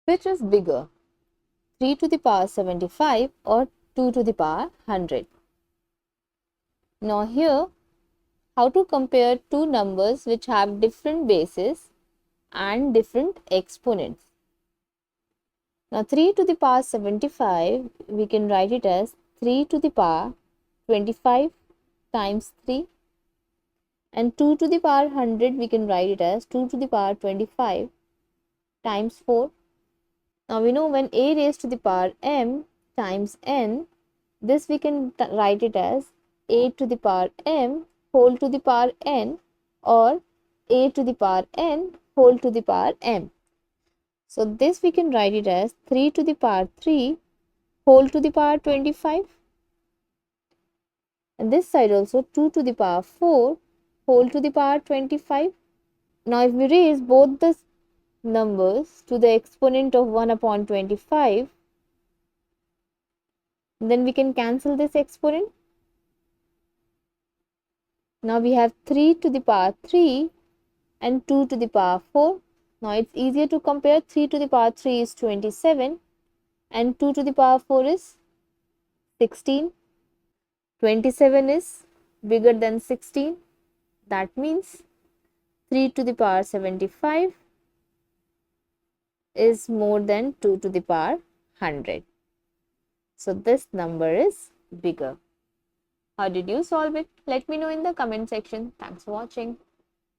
Which is bigger, 3 to the power 75 or 2 to the power 100? Now here, how to compare two numbers which have different bases and different exponents. Now 3 to the power 75, we can write it as 3 to the power 25 times 3, and 2 to the power 100, we can write it as 2 to the power 25 times 4. Now we know when a raised to the power m times n, this we can write it as a to the power m whole to the power n, or a to the power n whole to the power m. So this we can write it as 3 to the power 3 whole to the power 25, and this side also 2 to the power 4 whole to the power 25. Now if we raise both the numbers to the exponent of 1 upon 25, then we can cancel this exponent. Now we have 3 to the power 3 and 2 to the power 4. Now it's easier to compare. 3 to the power 3 is 27 and 2 to the power 4 is 16. 27 is bigger than 16. That means 3 to the power 75 is more than 2 to the power 100. So this number is bigger. How did you solve it? Let me know in the comment section. Thanks for watching.